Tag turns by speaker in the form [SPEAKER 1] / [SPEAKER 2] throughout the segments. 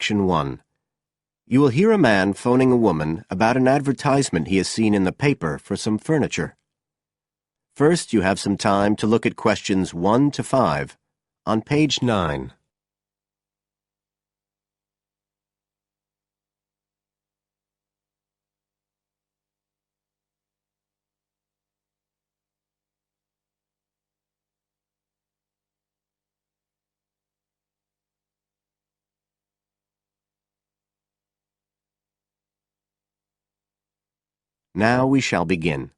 [SPEAKER 1] Section 1. You will hear a man phoning a woman about an advertisement he has seen in the paper for some furniture. First, you have some time to look at questions 1 to 5 on page 9. Now we shall begin.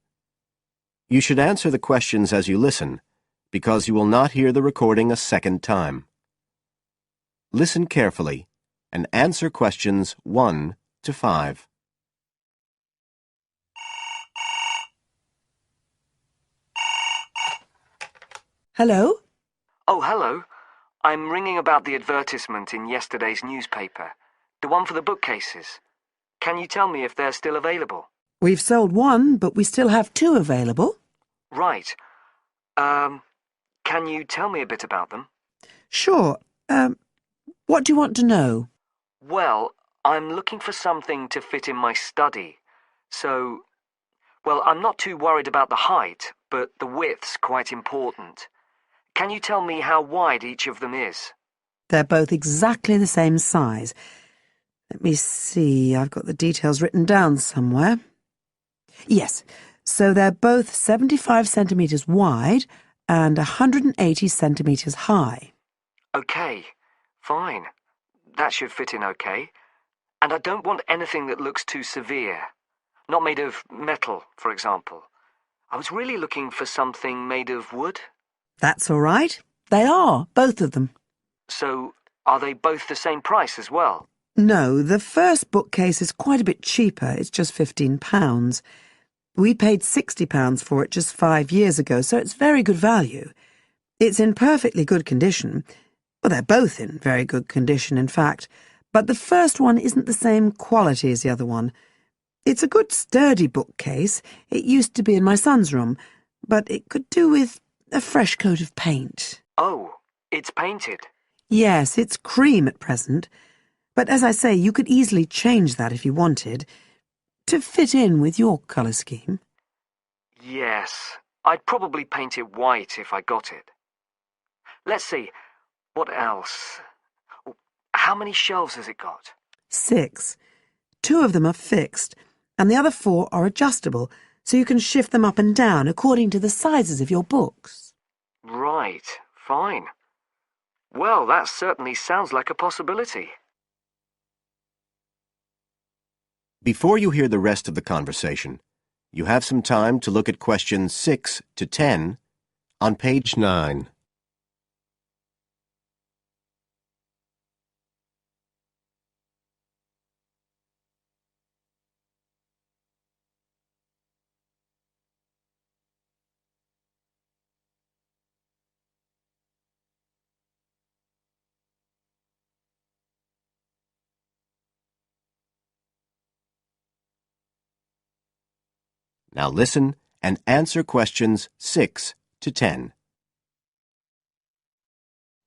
[SPEAKER 1] You should answer the questions as you listen, because you will not hear the recording a second time. Listen carefully and answer questions 1 to 5.
[SPEAKER 2] Hello?
[SPEAKER 3] Oh, hello. I'm ringing about the advertisement in yesterday's newspaper, the one for the bookcases. Can you tell me if they're still available?
[SPEAKER 2] We've sold one, but we still have 2 available.
[SPEAKER 3] Right. Can you tell me a bit about them?
[SPEAKER 2] Sure. What do you want to know?
[SPEAKER 3] Well, I'm looking for something to fit in my study. Well, I'm not too worried about the height, but the width's quite important. Can you tell me how wide each of them is?
[SPEAKER 2] They're both exactly the same size. Let me see, I've got the details written down somewhere. Yes, so they're both 75 centimetres wide and 180 centimetres high.
[SPEAKER 3] Okay, fine. That should fit in okay. And I don't want anything that looks too severe. Not made of metal, for example. I was really looking for something made of wood.
[SPEAKER 2] That's all right. They are, both of them.
[SPEAKER 3] So, are they both the same price as well?
[SPEAKER 2] No, the first bookcase is quite a bit cheaper. It's just £15. We paid £60 for it just 5 years ago, so it's very good value. It's in perfectly good condition. Well, they're both in very good condition, in fact. But the first one isn't the same quality as the other one. It's a good, sturdy bookcase. It used to be in my son's room, but it could do with a fresh coat of paint.
[SPEAKER 3] Oh, it's painted?
[SPEAKER 2] Yes, it's cream at present. But as I say, you could easily change that if you wanted, to fit in with your colour scheme.
[SPEAKER 3] Yes, I'd probably paint it white if I got it. Let's see, what else? How many shelves has it got?
[SPEAKER 2] 6. 2 of them are fixed, and the other 4 are adjustable, so you can shift them up and down according to the sizes of your books.
[SPEAKER 3] Right, fine. Well, that certainly sounds like a possibility.
[SPEAKER 1] Before you hear the rest of the conversation, you have some time to look at questions 6 to 10 on page 9. Now listen and answer questions 6 to 10.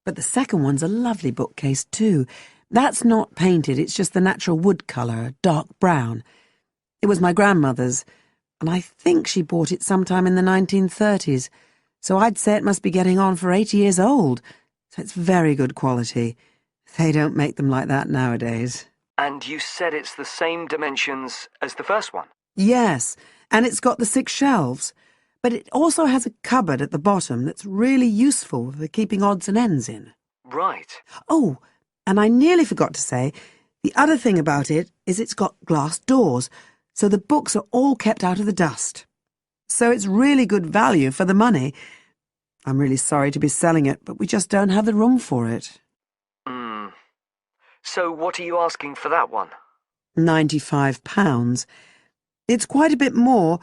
[SPEAKER 2] But the second one's a lovely bookcase too. That's not painted, it's just the natural wood colour, dark brown. It was my grandmother's, and I think she bought it sometime in the 1930s, so I'd say it must be getting on for 80 years old, so it's very good quality. They don't make them like that nowadays.
[SPEAKER 3] And you said it's the same dimensions as the first one?
[SPEAKER 2] Yes, and it's got the 6 shelves, but it also has a cupboard at the bottom that's really useful for keeping odds and ends in.
[SPEAKER 3] Right.
[SPEAKER 2] Oh, and I nearly forgot to say, the other thing about it is it's got glass doors, so the books are all kept out of the dust. So it's really good value for the money. I'm really sorry to be selling it, but we just don't have the room for it.
[SPEAKER 3] So what are you asking for that one?
[SPEAKER 2] £95. It's quite a bit more,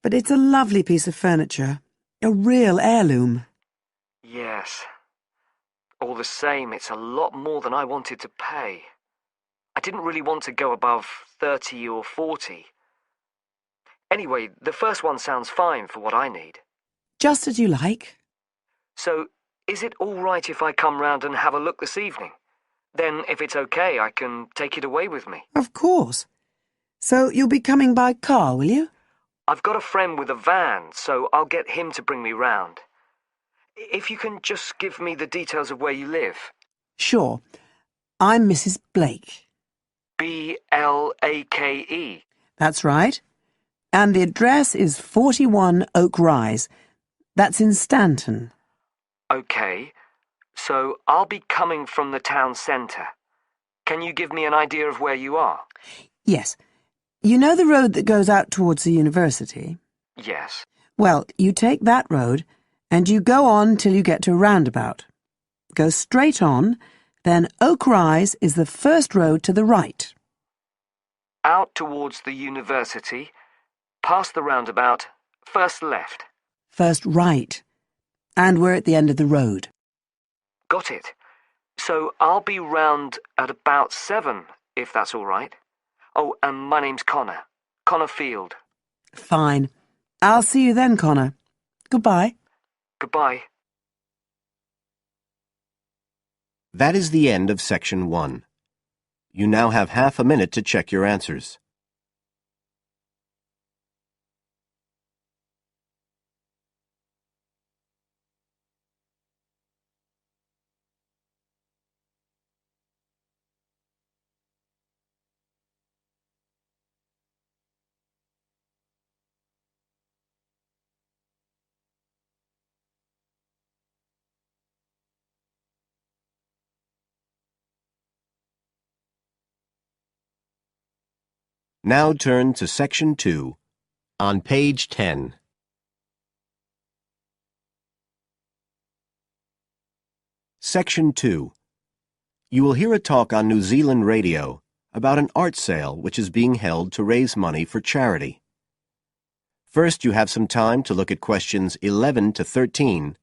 [SPEAKER 2] but it's a lovely piece of furniture. A real heirloom.
[SPEAKER 3] Yes. All the same, it's a lot more than I wanted to pay. I didn't really want to go above 30 or 40. Anyway, the first one sounds fine for what I need.
[SPEAKER 2] Just as you like.
[SPEAKER 3] So, is it all right if I come round and have a look this evening? Then, if it's okay, I can take it away with me.
[SPEAKER 2] Of course. So you'll be coming by car, will you?
[SPEAKER 3] I've got a friend with a van, so I'll get him to bring me round. If you can just give me the details of where you live.
[SPEAKER 2] Sure. I'm Mrs. Blake.
[SPEAKER 3] Blake.
[SPEAKER 2] That's right. And the address is 41 Oak Rise. That's in Stanton.
[SPEAKER 3] Okay, so I'll be coming from the town centre. Can you give me an idea of where you are?
[SPEAKER 2] Yes. You know the road that goes out towards the university?
[SPEAKER 3] Yes.
[SPEAKER 2] Well, you take that road and you go on till you get to a roundabout. Go straight on, then Oak Rise is the first road to the right.
[SPEAKER 3] Out towards the university, past the roundabout, first left.
[SPEAKER 2] First right. And we're at the end of the road.
[SPEAKER 3] Got it. So I'll be round at about 7, if that's all right. Oh, and my name's Connor. Connor Field.
[SPEAKER 2] Fine. I'll see you then, Connor. Goodbye.
[SPEAKER 3] Goodbye.
[SPEAKER 1] That is the end of Section 1. You now have half a minute to check your answers. Now turn to Section 2 on page 10. Section 2. You will hear a talk on New Zealand radio about an art sale which is being held to raise money for charity. First, you have some time to look at questions 11 to 13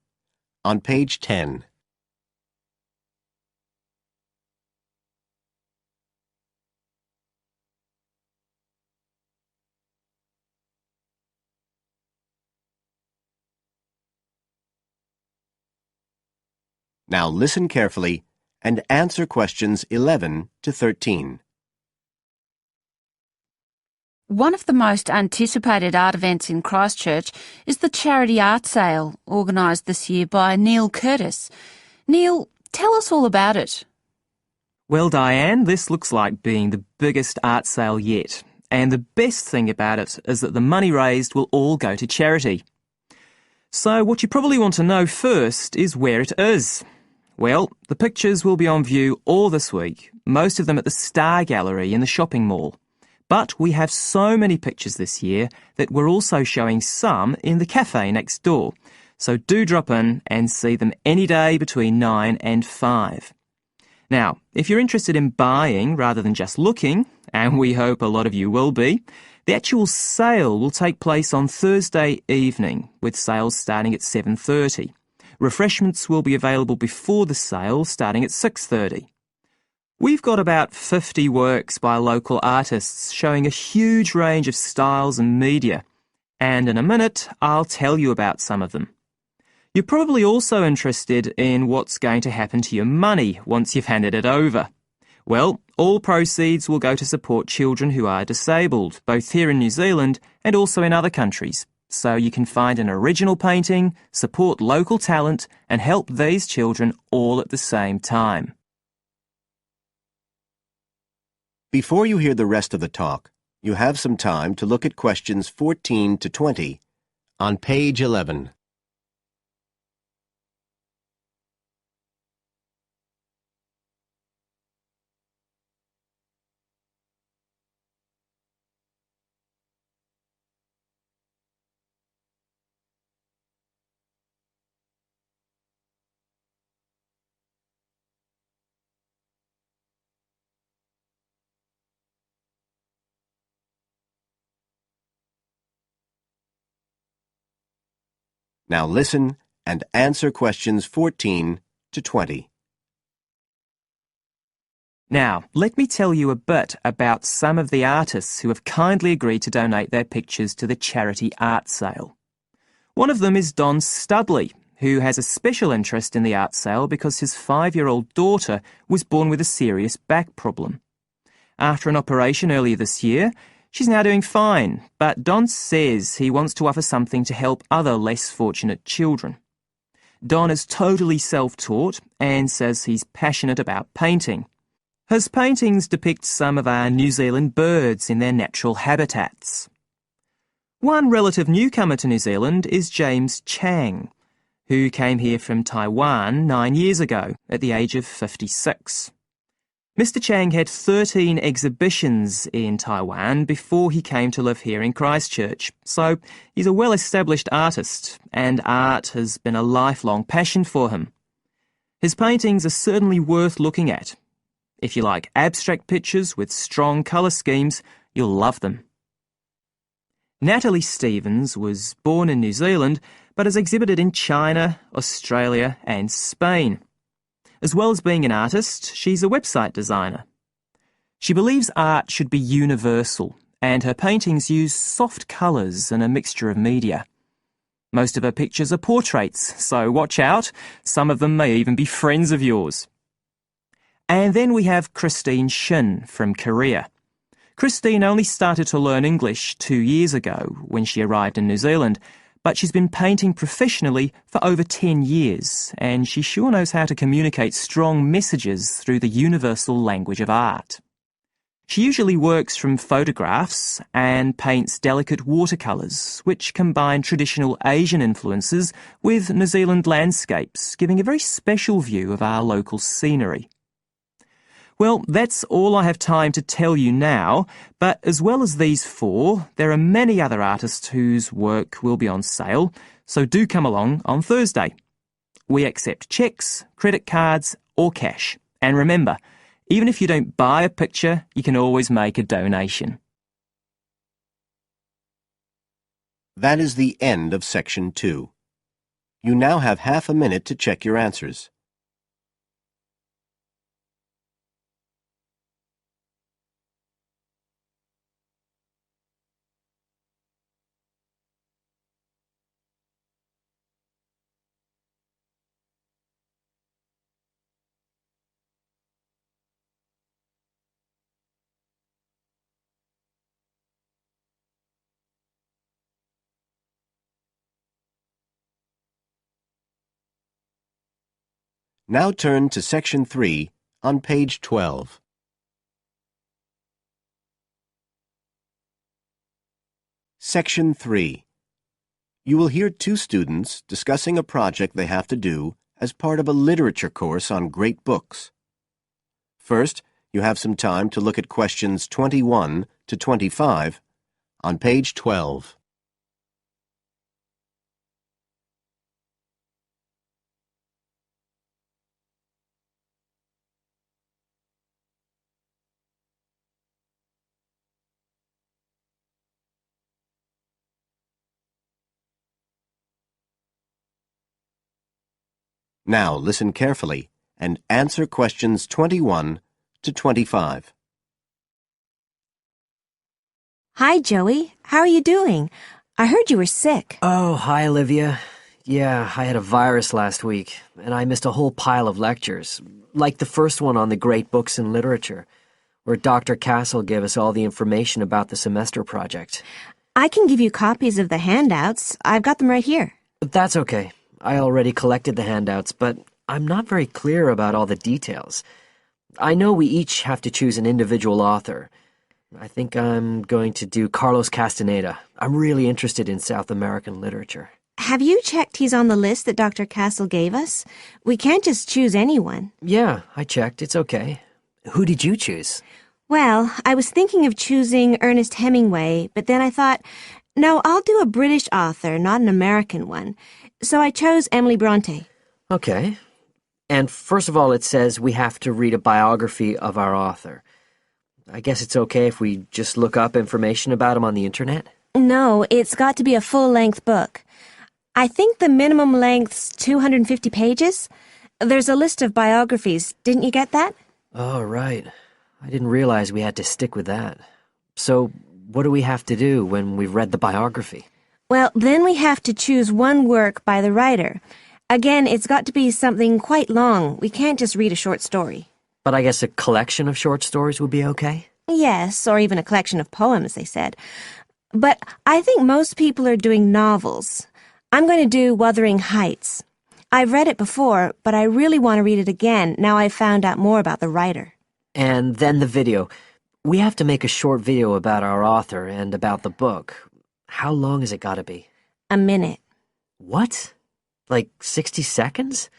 [SPEAKER 1] on page 10. Now listen carefully and answer questions 11 to 13.
[SPEAKER 4] One of the most anticipated art events in Christchurch is the charity art sale organised this year by Neil Curtis. Neil, tell us all about it.
[SPEAKER 5] Well, Diane, this looks like being the biggest art sale yet. And the best thing about it is that the money raised will all go to charity. So what you probably want to know first is where it is. Well, the pictures will be on view all this week, most of them at the Star Gallery in the shopping mall. But we have so many pictures this year that we're also showing some in the cafe next door. So do drop in and see them any day between 9 and 5. Now, if you're interested in buying rather than just looking, and we hope a lot of you will be, the actual sale will take place on Thursday evening, with sales starting at 7:30. Refreshments will be available before the sale, starting at 6:30. We've got about 50 works by local artists showing a huge range of styles and media, and in a minute I'll tell you about some of them. You're probably also interested in what's going to happen to your money once you've handed it over. Well, all proceeds will go to support children who are disabled, both here in New Zealand and also in other countries. So you can find an original painting, support local talent, and help these children all at the same time.
[SPEAKER 1] Before you hear the rest of the talk, you have some time to look at questions 14 to 20 on page 11. Now listen and answer questions 14 to 20.
[SPEAKER 5] Now, let me tell you a bit about some of the artists who have kindly agreed to donate their pictures to the charity art sale. One of them is Don Studley, who has a special interest in the art sale because his 5-year-old daughter was born with a serious back problem. After an operation earlier this year, she's now doing fine, but Don says he wants to offer something to help other less fortunate children. Don is totally self-taught and says he's passionate about painting. His paintings depict some of our New Zealand birds in their natural habitats. One relative newcomer to New Zealand is James Chang, who came here from Taiwan 9 years ago at the age of 56. Mr. Chang had 13 exhibitions in Taiwan before he came to live here in Christchurch, so he's a well-established artist, and art has been a lifelong passion for him. His paintings are certainly worth looking at. If you like abstract pictures with strong colour schemes, you'll love them. Natalie Stevens was born in New Zealand, but has exhibited in China, Australia and Spain. As well as being an artist, she's a website designer. She believes art should be universal, and her paintings use soft colours and a mixture of media. Most of her pictures are portraits, so watch out, some of them may even be friends of yours. And then we have Christine Shin from Korea. Christine only started to learn English 2 years ago when she arrived in New Zealand, but she's been painting professionally for over 10 years, and she sure knows how to communicate strong messages through the universal language of art. She usually works from photographs and paints delicate watercolours, which combine traditional Asian influences with New Zealand landscapes, giving a very special view of our local scenery. Well, that's all I have time to tell you now, but as well as these 4, there are many other artists whose work will be on sale, so do come along on Thursday. We accept cheques, credit cards or cash. And remember, even if you don't buy a picture, you can always make a donation.
[SPEAKER 1] That is the end of Section 2. You now have half a minute to check your answers. Now turn to Section 3 on page 12. Section 3. You will hear 2 students discussing a project they have to do as part of a literature course on great books. First, you have some time to look at questions 21 to 25 on page 12. Now listen carefully and answer questions 21 to 25.
[SPEAKER 6] Hi, Joey. How are you doing? I heard you were sick.
[SPEAKER 7] Oh, hi, Olivia. Yeah, I had a virus last week, and I missed a whole pile of lectures, like the first one on the great books in literature, where Dr. Castle gave us all the information about the semester project.
[SPEAKER 6] I can give you copies of the handouts. I've got them right here.
[SPEAKER 7] That's okay. I already collected the handouts, but I'm not very clear about all the details. I know we each have to choose an individual author. I think I'm going to do Carlos Castaneda. I'm really interested in South American literature.
[SPEAKER 6] Have you checked he's on the list that Dr. Castle gave us? We can't just choose anyone.
[SPEAKER 7] Yeah, I checked. It's okay. Who did you choose?
[SPEAKER 6] Well, I was thinking of choosing Ernest Hemingway, but then I thought, no, I'll do a British author, not an American one. So I chose Emily Bronte.
[SPEAKER 7] Okay. And first of all, it says we have to read a biography of our author. I guess it's okay if we just look up information about him on the internet?
[SPEAKER 6] No, it's got to be a full-length book. I think the minimum length's 250 pages. There's a list of biographies. Didn't you get that?
[SPEAKER 7] Oh, right. I didn't realize we had to stick with that. So, what do we have to do when we've read the biography?
[SPEAKER 6] Well, then we have to choose one work by the writer. Again, it's got to be something quite long. We can't just read a short story.
[SPEAKER 7] But I guess a collection of short stories would be okay?
[SPEAKER 6] Yes, or even a collection of poems, they said. But I think most people are doing novels. I'm going to do Wuthering Heights. I've read it before, but I really want to read it again now I've found out more about the writer.
[SPEAKER 7] And then the video. We have to make a short video about our author and about the book. How long has it got to be?
[SPEAKER 6] A minute.
[SPEAKER 7] What? Like 60 seconds?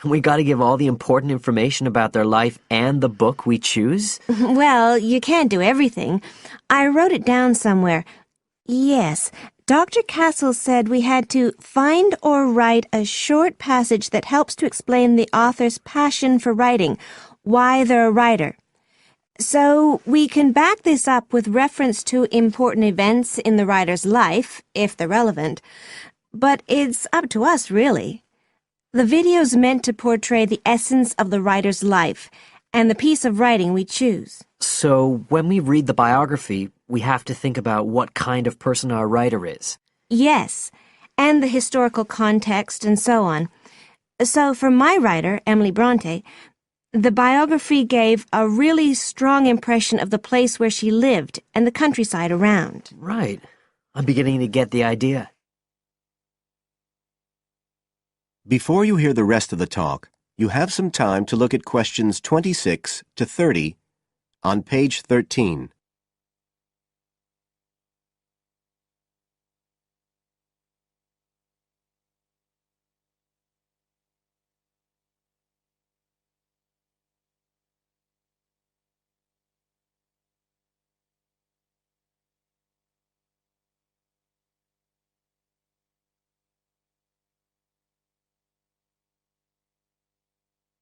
[SPEAKER 7] We got to give all the important information about their life and the book we choose?
[SPEAKER 6] Well, you can't do everything. I wrote it down somewhere. Yes, Dr. Castle said we had to find or write a short passage that helps to explain the author's passion for writing, why they're a writer. So we can back this up with reference to important events in the writer's life, if they're relevant. But it's up to us, really. The video's meant to portray the essence of the writer's life and the piece of writing we choose.
[SPEAKER 7] So when we read the biography, we have to think about what kind of person our writer is.
[SPEAKER 6] Yes, and the historical context and so on. So for my writer, Emily Bronte, the biography gave a really strong impression of the place where she lived and the countryside around.
[SPEAKER 7] Right. I'm beginning to get the idea.
[SPEAKER 1] Before you hear the rest of the talk, you have some time to look at questions 26 to 30 on page 13.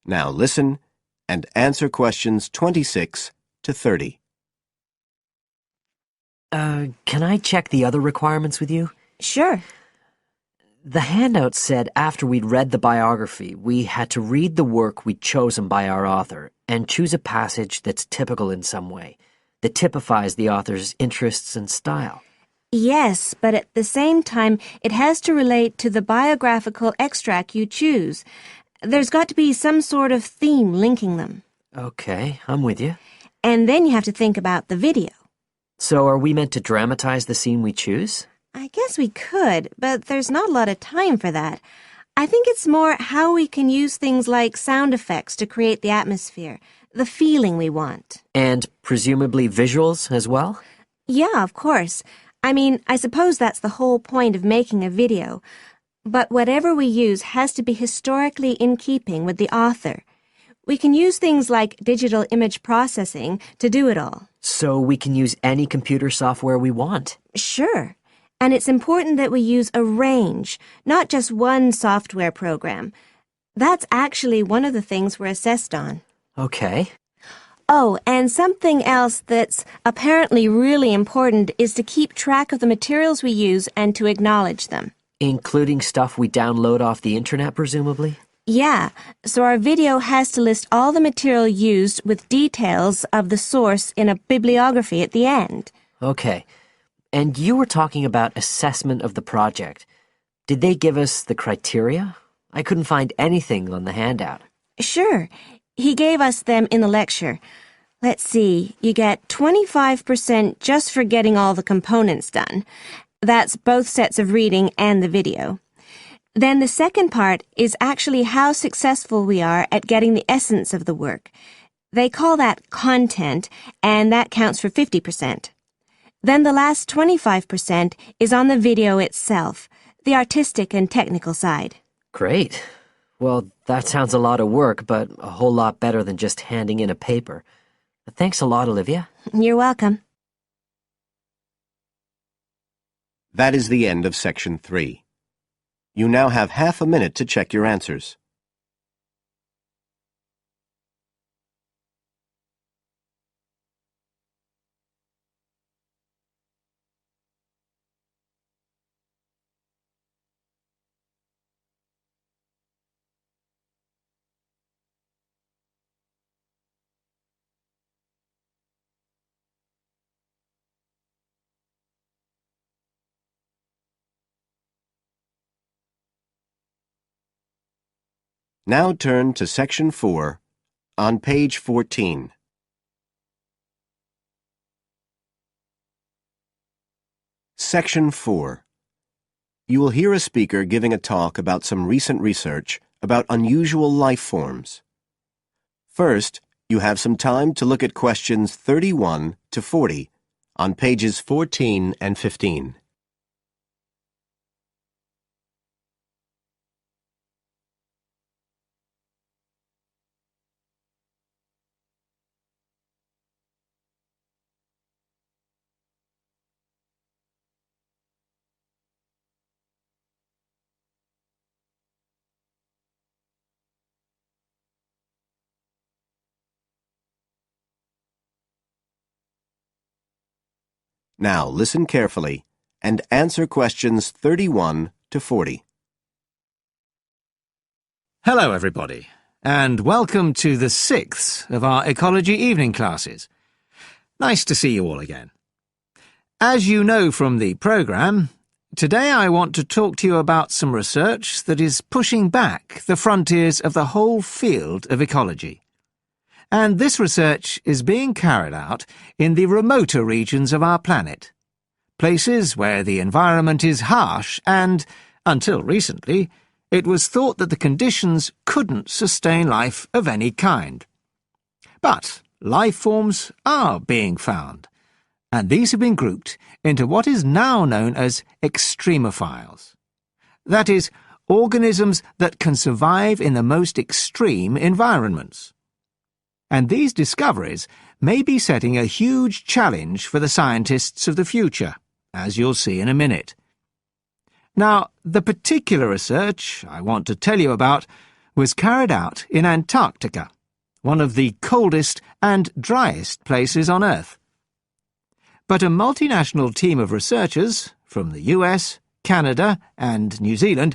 [SPEAKER 1] Now listen and answer questions 26 to 30.
[SPEAKER 7] Can I check the other requirements with you?
[SPEAKER 6] Sure.
[SPEAKER 7] The handout said after we'd read the biography, we had to read the work we'd chosen by our author and choose a passage that's typical in some way, that typifies the author's interests and style.
[SPEAKER 6] Yes, but at the same time, it has to relate to the biographical extract you choose. There's got to be some sort of theme linking them.
[SPEAKER 7] Okay, I'm with you.
[SPEAKER 6] And then you have to think about the video.
[SPEAKER 7] So are we meant to dramatize the scene we choose?
[SPEAKER 6] I guess we could, but there's not a lot of time for that. I think it's more how we can use things like sound effects to create the atmosphere, the feeling we want.
[SPEAKER 7] And presumably visuals as well?
[SPEAKER 6] Yeah, of course. I mean, I suppose that's the whole point of making a video. But whatever we use has to be historically in keeping with the author. We can use things like digital image processing to do it all.
[SPEAKER 7] So we can use any computer software we want?
[SPEAKER 6] Sure. And it's important that we use a range, not just one software program. That's actually one of the things we're assessed on.
[SPEAKER 7] Okay.
[SPEAKER 6] Oh, and something else that's apparently really important is to keep track of the materials we use and to acknowledge them.
[SPEAKER 7] Including stuff we download off the internet, presumably?
[SPEAKER 6] Yeah, so our video has to list all the material used with details of the source in a bibliography at the end.
[SPEAKER 7] Okay. And you were talking about assessment of the project. Did they give us the criteria? I couldn't find anything on the handout.
[SPEAKER 6] Sure. He gave us them in the lecture. Let's see, you get 25% just for getting all the components done. That's both sets of reading and the video. Then the second part is actually how successful we are at getting the essence of the work. They call that content, and that counts for 50%. Then the last 25% is on the video itself, the artistic and technical side.
[SPEAKER 7] Great. Well, that sounds a lot of work, but a whole lot better than just handing in a paper. Thanks a lot, Olivia.
[SPEAKER 6] You're welcome.
[SPEAKER 1] That is the end of section 3. You now have half a minute to check your answers. Now turn to Section 4 on page 14. Section 4. You will hear a speaker giving a talk about some recent research about unusual life forms. First, you have some time to look at questions 31 to 40 on pages 14 and 15. Now listen carefully and answer questions 31 to 40.
[SPEAKER 8] Hello, everybody, and welcome to the 6th of our ecology evening classes. Nice to see you all again. As you know from the programme, today I want to talk to you about some research that is pushing back the frontiers of the whole field of ecology. And this research is being carried out in the remoter regions of our planet, places where the environment is harsh and, until recently, it was thought that the conditions couldn't sustain life of any kind. But life forms are being found, and these have been grouped into what is now known as extremophiles. That is, organisms that can survive in the most extreme environments. And these discoveries may be setting a huge challenge for the scientists of the future, as you'll see in a minute. Now, the particular research I want to tell you about was carried out in Antarctica, one of the coldest and driest places on Earth. But a multinational team of researchers from the US, Canada, and New Zealand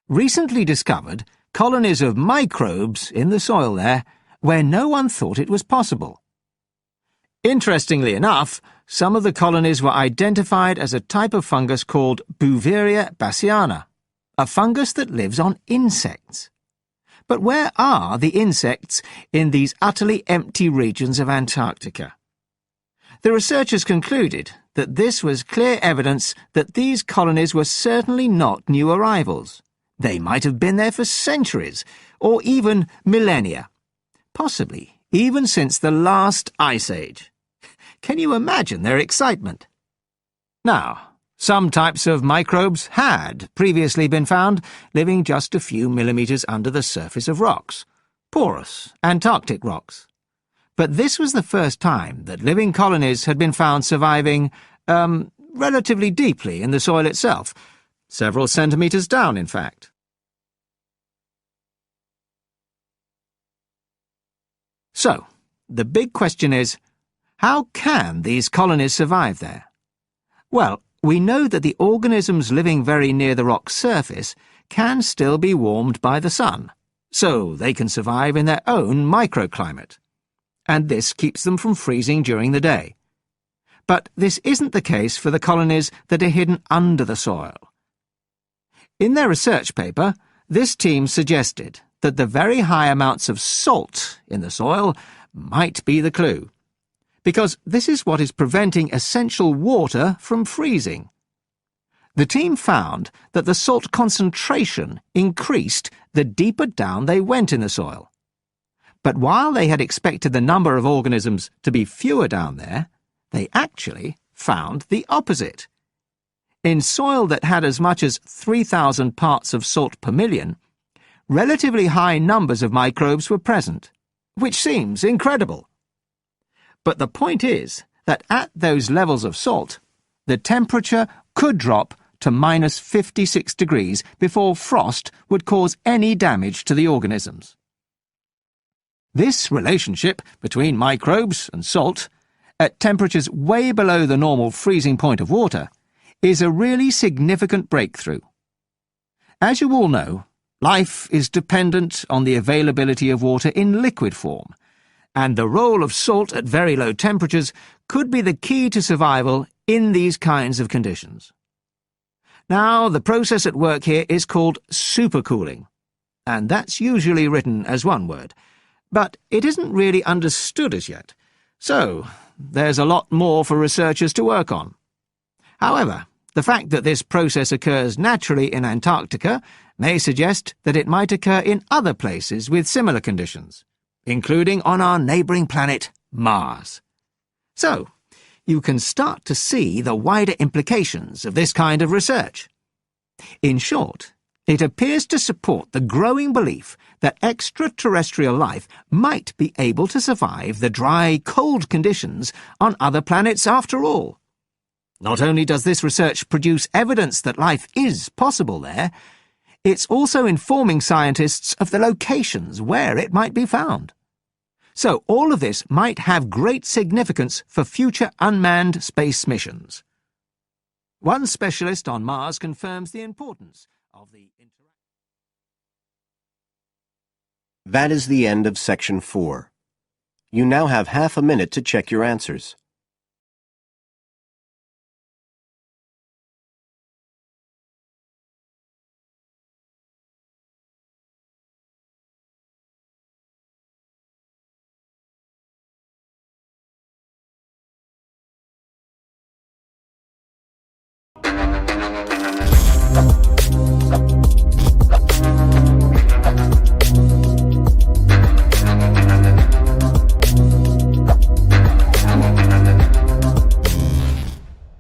[SPEAKER 8] recently discovered colonies of microbes in the soil there where no one thought it was possible. Interestingly enough, some of the colonies were identified as a type of fungus called Bouveria bassiana, a fungus that lives on insects. But where are the insects in these utterly empty regions of Antarctica? The researchers concluded that this was clear evidence that these colonies were certainly not new arrivals. They might have been there for centuries, or even millennia. Possibly even since the last ice age. Can you imagine their excitement? Now, some types of microbes had previously been found living just a few millimetres under the surface of rocks, porous Antarctic rocks. But this was the first time that living colonies had been found surviving, relatively deeply in the soil itself, several centimetres down, in fact. So, the big question is, how can these colonies survive there? Well, we know that the organisms living very near the rock's surface can still be warmed by the sun, so they can survive in their own microclimate. And this keeps them from freezing during the day. But this isn't the case for the colonies that are hidden under the soil. In their research paper, this team suggested that the very high amounts of salt in the soil might be the clue, because this is what is preventing essential water from freezing. The team found that the salt concentration increased the deeper down they went in the soil. But while they had expected the number of organisms to be fewer down there, they actually found the opposite. In soil that had as much as 3,000 parts of salt per million, relatively high numbers of microbes were present, which seems incredible. But the point is that at those levels of salt, the temperature could drop to minus 56 degrees before frost would cause any damage to the organisms. This relationship between microbes and salt, at temperatures way below the normal freezing point of water, is a really significant breakthrough. As you all know, life is dependent on the availability of water in liquid form, and the role of salt at very low temperatures could be the key to survival in these kinds of conditions. Now, the process at work here is called supercooling, and that's usually written as one word. But it isn't really understood as yet, so there's a lot more for researchers to work on. However, the fact that this process occurs naturally in Antarctica may suggest that it might occur in other places with similar conditions, including on our neighbouring planet, Mars. So, you can start to see the wider implications of this kind of research. In short, it appears to support the growing belief that extraterrestrial life might be able to survive the dry, cold conditions on other planets after all. Not only does this research produce evidence that life is possible there, it's also informing scientists of the locations where it might be found. So all of this might have great significance for future unmanned space missions. One specialist on Mars confirms the importance of the interaction.
[SPEAKER 1] That is the end of Section 4. You now have half a minute to check your answers.